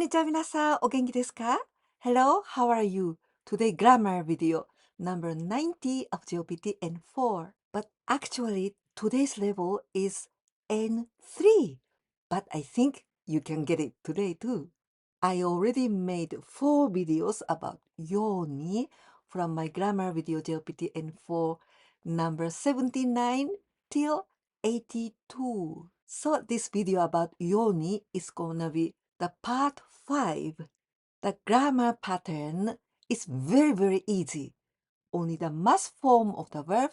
にちは皆さん、お元気ですか? Hello, how are you? Today grammar video number 90 of JLPT N4. But actually, today's level is N3. But I think you can get it today too. I already made 4 videos about yoni from my grammar video JLPT N4 number 79 till 82. So this video about yoni is gonna be the part 5. The grammar pattern is very easy. Only the must form of the verb,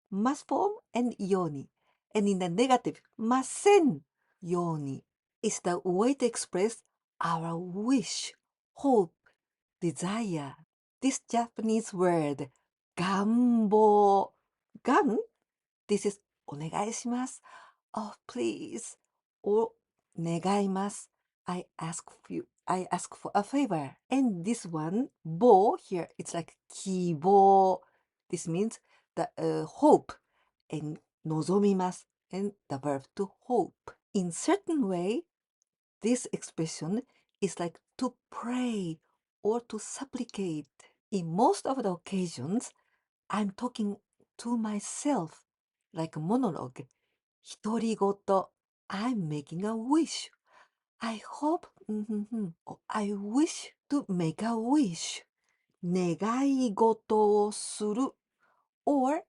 must form and yoni. And in the negative, masen yoni is the way to express our wish, hope, desire. This Japanese word, gambo, gan, this is お願いします. Oh, please. Or 願います. I ask for a favor. And this one, bo here, it's like 希望. This means the hope. And 望みます. And the verb to hope. In certain way, this expression is like to pray or to supplicate. In most of the occasions, I'm talking to myself, like a monologue. 独り言. I'm making a wish. I hope, or I wish to make a wish. 願い事をする or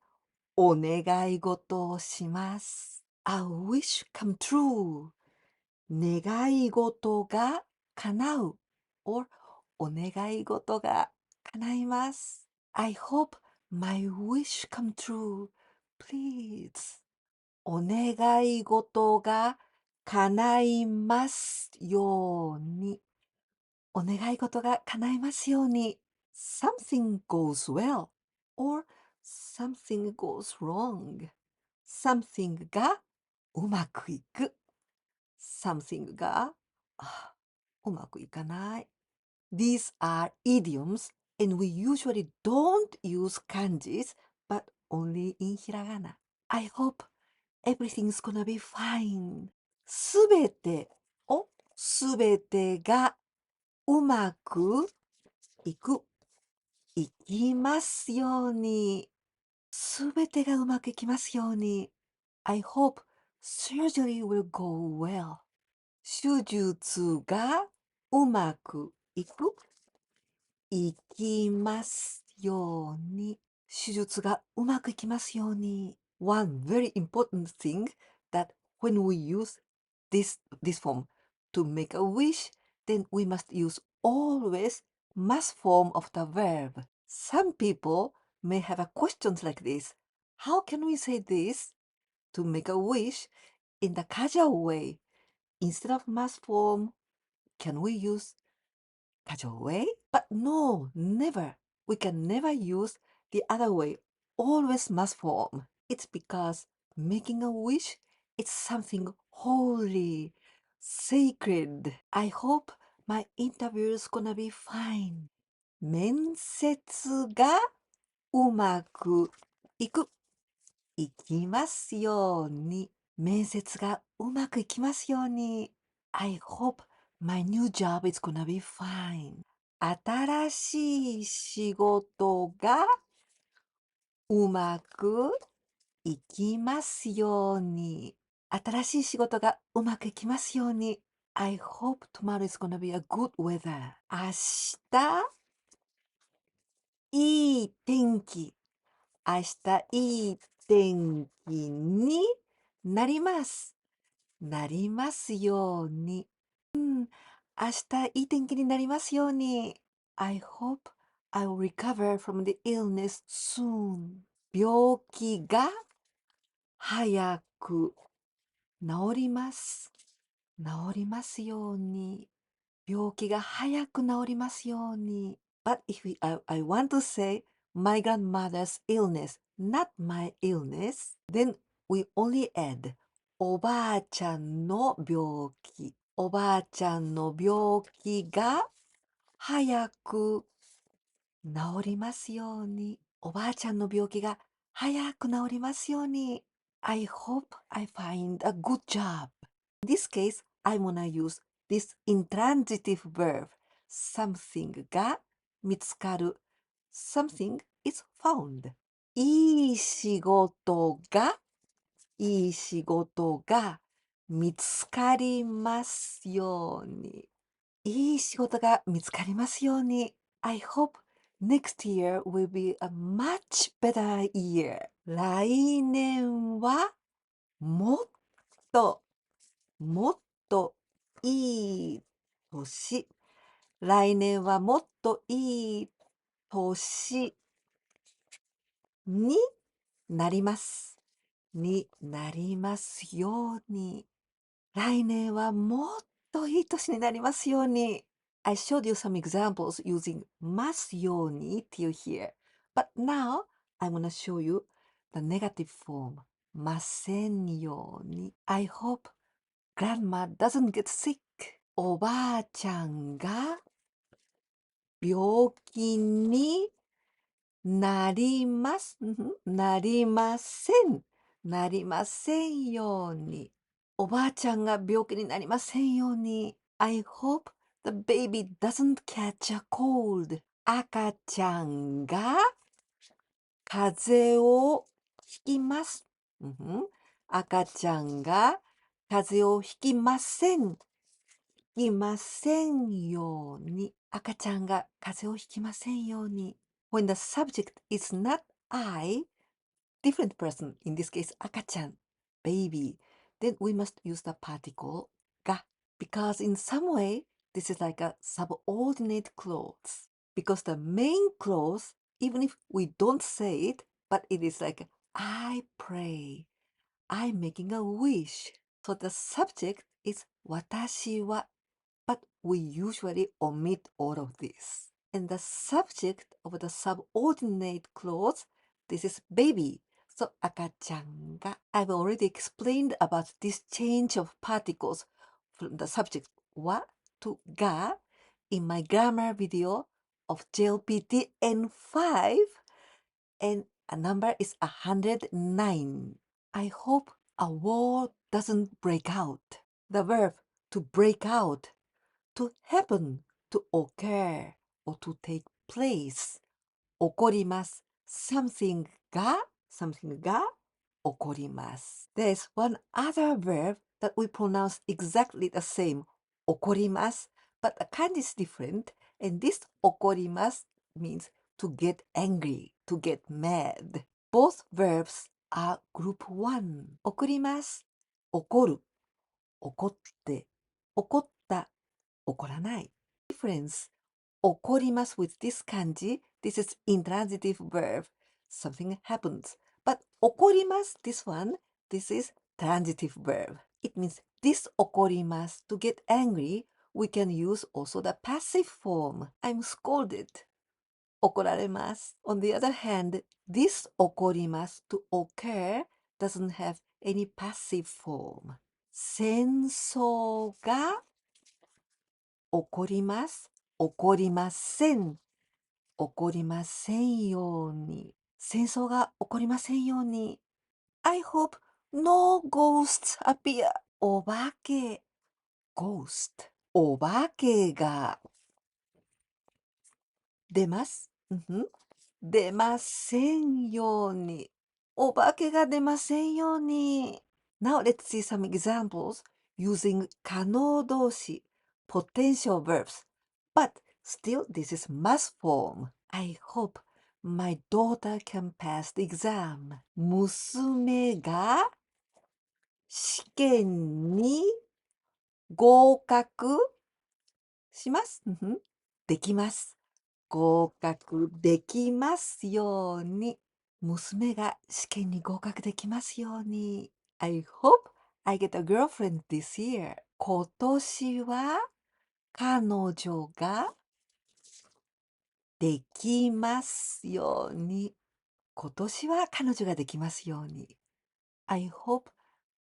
お願い事をします。A wish come true. 願い事が叶う or お願い事が叶います。I hope my wish come true. Please. お願い事が叶いますように。お願い事が叶いますように。Something goes well or something goes wrong. Something がうまくいく。Something がうまくいかない。These are idioms and we usually don't use kanjis but only in hiragana. I hope everything's gonna be fine. すべてがうまくいく。いきますように。すべてがうまくいきますように。I hope surgery will go well. 手術がうまくいく。いきますように。手術がうまくいきますように。One very important thing that when we use this form to make a wish, then we must use always must form of the verb. Some people may have a questions like this. How can we say this to make a wish in the casual way? Instead of must form, can we use casual way? But no, never. We can never use the other way. Always must form. It's because making a wish is something holy, sacred. I hope my interview is gonna be fine. 面接がうまくいく。いきますように。面接がうまくいきますように。I hope my new job is gonna be fine. 新しい仕事がうまくいきますように。新しい仕事がうまくいきますように。I hope tomorrow is gonna be a good weather. 明日、いい天気。明日、いい天気になります。なりますように。明日、いい天気になりますように。I hope I will recover from the illness soon. 病気が早く治ります。治りますように。病気が早く治りますように。But if I want to say my grandmother's illness, not my illness, then we only add おばあちゃんの病気。おばあちゃんの病気が早く治りますように。おばあちゃんの病気が早く治りますように。I hope I find a good job. In this case, I wanna use this intransitive verb, something が見つかる。something is found. いい仕事が見つかりますように。いい仕事が見つかりますように。I hope next year will be a much better year. 来年はもっといい年。来年はもっといい年になります。になりますように。来年はもっといい年になりますように。I showed you some examples using ますように till here. But now I'm gonna show you the negative form. ませんように。I hope grandma doesn't get sick. おばあちゃんが病気になります。なりません。なりませんように。おばあちゃんが病気になりませんように。I hope the baby doesn't catch a cold. 赤ちゃんが風邪をひきます。赤ちゃんが風邪をひきません。ひきませんように。赤ちゃんが風邪をひきませんように。When the subject is not I, different person, in this case, 赤ちゃん, baby, then we must use the particle が because in some way, this is like a subordinate clause. Because the main clause, even if we don't say it, but it is like, I pray, I'm making a wish. So the subject is 私は but we usually omit all of this. And the subject of the subordinate clause, this is baby. So 赤ちゃんが I've already explained about this change of particles from the subject は to が in my grammar video of JLPT N5 and a number is 109. I hope a war doesn't break out. The verb to break out, to happen, to occur, or to take place. 起こります。something が起こります。There's one other verb that we pronounce exactly the same. 起こります。But the kanji is different. And this 起こります means to get angry, to get mad. Both verbs are group 1. 起こります。起こる。起こって。起こった。起こらない。Difference. 起こります with this kanji. This is intransitive verb. Something happens. But 起こります this one. This is transitive verb. It means this 起こります to get angry. We can use also the passive form. I'm scolded. 怒られます. On the other hand, this 起こります to occur doesn't have any passive form. 戦争が起こります。起こりません。起こりませんように。戦争が起こりませんように。I hope no ghosts appear. お化け。ghost。お化けが出ます。出ませんように。お化けが出ませんように。Now let's see some examples using 可能動詞 potential verbs. But still this is must form. I hope my daughter can pass the exam. 娘が試験に合格します。できます。合格できますように。娘が試験に合格できますように。I hope I get a girlfriend this year. 今年は彼女ができますように。今年は彼女ができますように。I hope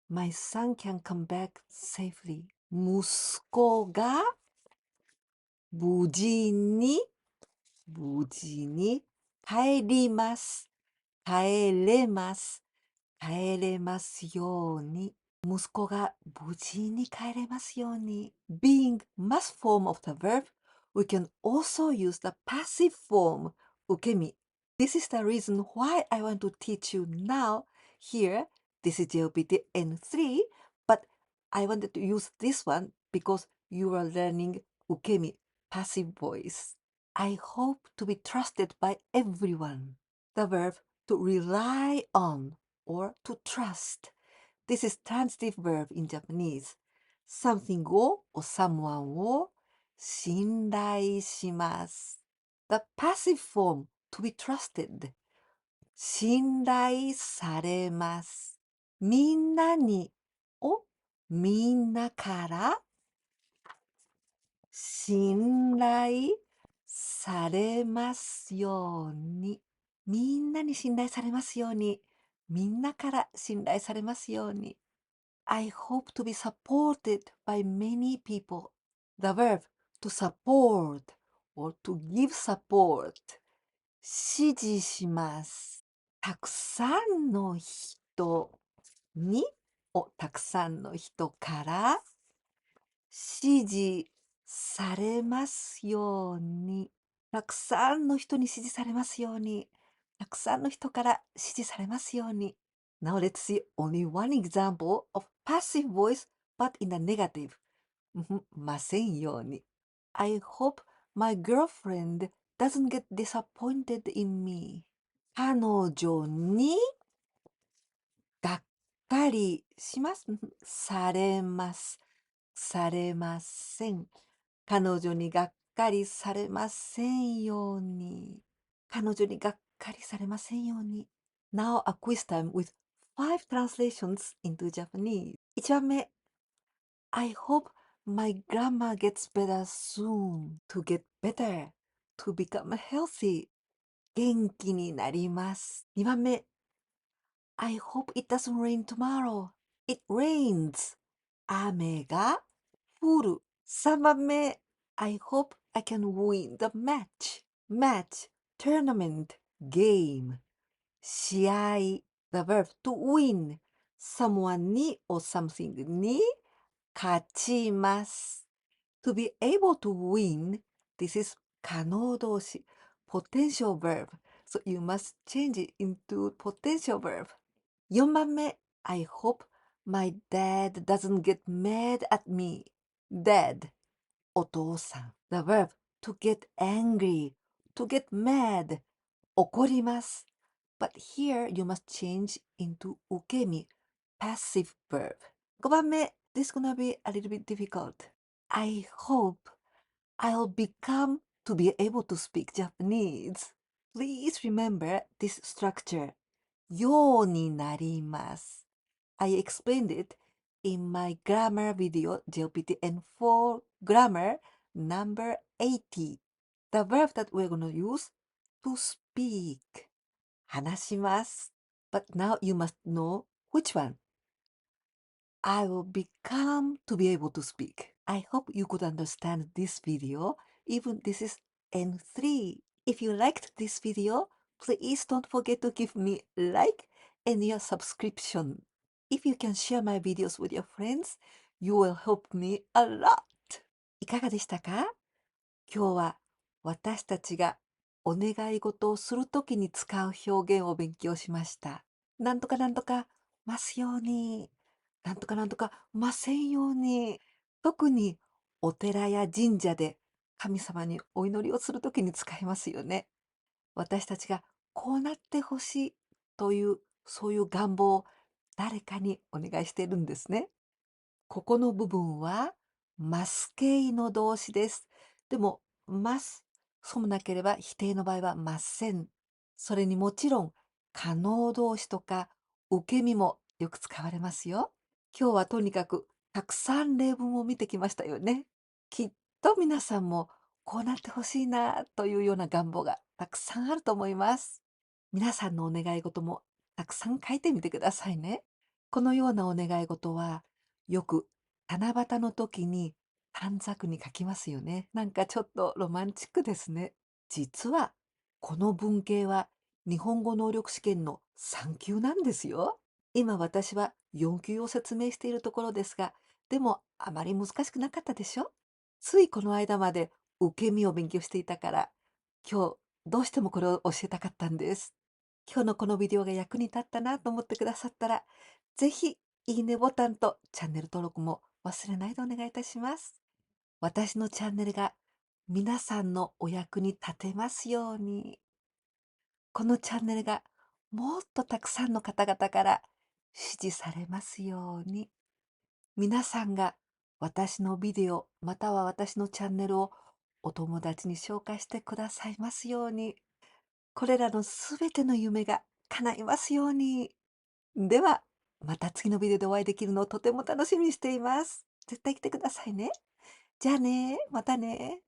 my son can come back safely. 息子が無事に帰ります。帰れますように。息子が無事に帰れますように。Being must form of the verb, we can also use the passive form, 受け身. This is the reason why I want to teach you now. Here, this is JLPT N3, but I wanted to use this one because you are learning 受け身, passive voice. I hope to be trusted by everyone. The verb to rely on or to trust. This is transitive verb in Japanese. Something を or someone を信頼します。The passive form to be trusted. 信頼されます。みんなにをみんなから信頼されますように。みんなに信頼されますように。みんなから信頼されますように。I hope to be supported by many people. The verb to support or to give support. 支持します。たくさんの人にたくさんの人から支持されますように。たくさんの人に支持されますように。たくさんの人から支持されますように。Now let's see only one example of passive voice but in the negative. ませんように。I hope my girlfriend doesn't get disappointed in me. 彼女にがっかりします。されます。されません。彼女にがっかりされませんように。彼女にがっかりされませんように。Now a quiz time with 5 translations into Japanese. 1番目。I hope my grammar gets better soon. To get better. To become healthy. 元気になります。2番目。I hope it doesn't rain tomorrow. It rains. 雨が降る。3番目。I hope I can win the match. Match, tournament, game. 試合。The verb to win. Someone に or something に勝ちます。To be able to win, this is 可能動詞 potential verb. So you must change it into potential verb. 4番目 I hope my dad doesn't get mad at me. Dad お父さん The verb to get angry, to get mad 怒ります But here you must change into 受け身 passive verb. 5番目 This is gonna be a little bit difficult. I hope I'll become to be able to speak Japanese. Please remember this structure. ようになります。I explained it in my grammar video JLPT N4 Grammar number 80. The verb that we're going to use to speak. 話します。But now you must know which one. I will become to be able to speak. I hope you could understand this video, even this is N3. If you liked this video, please don't forget to give me a like and your subscription. If you can share my videos with your friends, you will help me a lot. いかがでしたか？今日は私たちがお願い事をするときに使う表現を勉強しました。なんとかなんとかますように。なんとかなんとかませんように。特にお寺や神社で神様にお祈りをするときに使いますよね。私たちがこうなってほしいというそういう願望を誰かにお願いしているんですね。ここの部分はます形の動詞です。でもますそうもなければ否定の場合はません。それにもちろん可能動詞とか受け身もよく使われますよ。今日はとにかくたくさん例文を見てきましたよね。きっと皆さんもこうなってほしいなというような願望がたくさんあると思います。皆さんのお願い事もたくさん書いてみてくださいね。このようなお願い事はよく七夕の時に短冊に書きますよね。なんかちょっとロマンチックですね。実はこの文型は日本語能力試験の3級なんですよ。今私は4級を説明しているところですが、でもあまり難しくなかったでしょ？ついこの間まで受け身を勉強していたから、今日どうしてもこれを教えたかったんです。今日のこのビデオが役に立ったなと思ってくださったら、ぜひいいねボタンとチャンネル登録も忘れないでお願いいたします。私のチャンネルが皆さんのお役に立てますように。このチャンネルがもっとたくさんの方々から支持されますように。皆さんが私のビデオまたは私のチャンネルをお友達に紹介してくださいますように。これらのすべての夢が叶いますように。では、また次のビデオでお会いできるのをとても楽しみにしています。絶対来てくださいね。じゃあね、またね。